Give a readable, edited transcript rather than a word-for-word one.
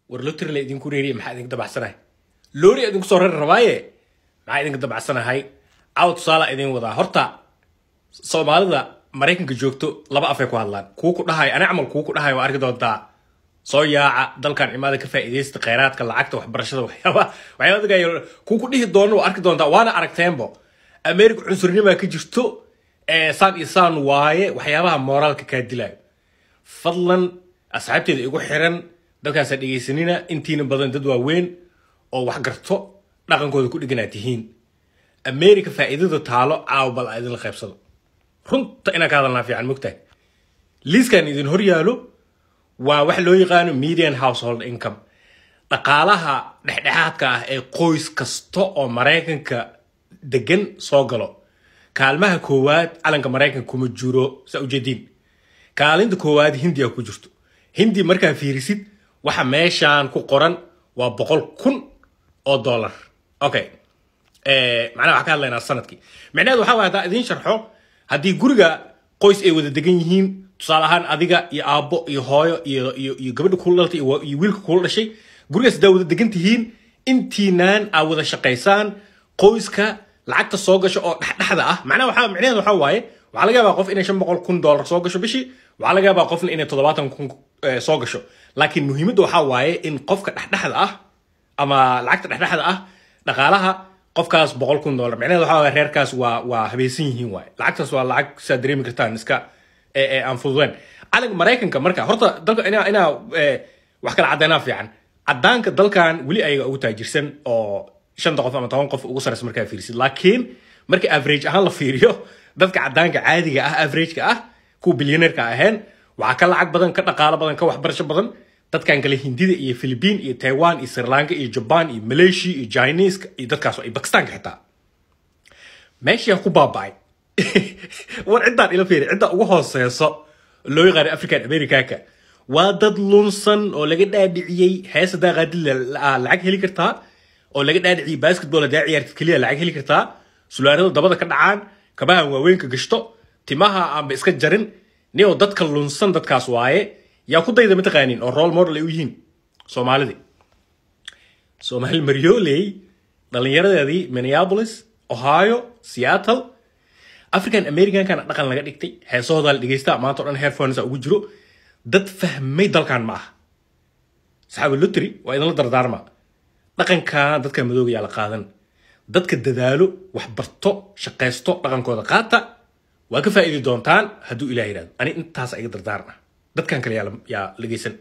warlotri la idinku reeriye maxaa idinka dabacsanahay loori idinku soo reer rabaaye maxaa idinka dabacsanahay caaw tusaale idin wadaa horta Soomaalida Mareykanka joogto laba af ay ku hadlaan kuwa ku dhahay ana amal kuwa ku dhahay waa arki doontaa soo yaaca dalkan imaada ka faa'iideysta kheyraadka lacagta waxbarashada waxyaaba dagayo kuwa ku dhihi doono waa arki doontaa waana aragteenbo America cunsurnimo ka jirto saan isaan waaye waxyaabaha moraalka ka dilay fadlan asxaabteeda igu xiran dalkaas dhageysanina intiina badan dad waaweyn oo wax garto dhaqankooda ku dhiganaatihiin America faa'iidada taalo caawbal ay idin qaybsado runta ina ka hadalna fiican mugtahay liiskan idin hor yaalo waa wax loo yaqaan median household income dhaqaalaha dhexdhexaadka ah ee qoys kasta oo Mareykanka degan soo galo kaalmaha koowaad calanka Mareykanka kuma jiro sa ujeedin kaalinta koowaad Hindiya ku jirto Hindi markaa fiirisid waxa meeshan ku qoran waa $100,000 okay macnaha waxa ka hadlaynaa sanadkii macnaheedu waxa waa idin sharxo haddii guriga qoys ay wada degan yihiin tusaale ahaan adiga iyo aabbo iyo hooyo iyo gabadha ku dhalatay iyo wiilka ku dhashay gurigaas daa wada degan tihiin intiinaan aa wada shaqaysaan qoyska lacagta soo gasho oo dhaxdhaxda ah macnaheedu waxa waaye waxa laga yaabaa qof inay $500,000 soo gasho bishii waxa laga yaabaa qofna inay $70,000 soo gasho laakiin muhiimaddu waxa waaye in qofka dhaxdhaxda ah ama lacagta dhaxdhaxda ah dhaqaalaha qofkaas $100,000 macnaheedu waxa waaye reerkaas waa habeesan yihiin waaye lacagtaas waa lacag sa dareemi kartaan iska aan fududeen calanka Mareykanka marka horta dalka ina wax kala cadeynaa fiican cadaanka dalkan wali ayaga ugu taajirsan oo 5 qof ama 10 qof ugu sareysan markaa fiirisid laakiin marka average ahaan la fiiriyo dadka cadaanka caadiga ah average-ka ah ku billionaire-ka ahayn waxa ka lacag badan ka dhaqaale badan ka waxbarasho badan dadkan kale Hindida iyo Philippines iyo Taiwan iyo Sri Lanka iyo Japan iyo Malaysia iyo Chinese iyo dadkaas oo Pakistan xitaa meesha ku baabay war inta ila fiiri inta ugu hooseyso loo yaqaan African America-ka waa dad lunsan oo laga dhaadhiciyay heesada qaadil lacag heli kartaa oo laga dhaadhiciyay basketball daa ciyaartid kaliya lacag heli kartaa sulaarada dabada ka dhacaan kabaha waaweyn ka gashto timaha aan iska jarin niyo dadka lunsan dadkaas waaye yaa ku dayda mataqaanin oo role model ay u yihiin Soomaalida Soomaali Marioley dhalinyaradeedii Minneapolis Ohio Seattle African American kan dhaqan laga dhigtay heesooda la dhageysta maanta oo dhan headphones ugu jiro dad fahmay dalkan ma aha saxaab lotri waa idin la dardaarma dhaqanka dadka madowga yaa la qaadan dadka dadaalo wax barto shaqeysto dhaqankooda qaata waa ka faa'iidi doontaan hadduu Ilaahay yiraahdo ani intaas ay dardaarna dadkan kale yaa lageysan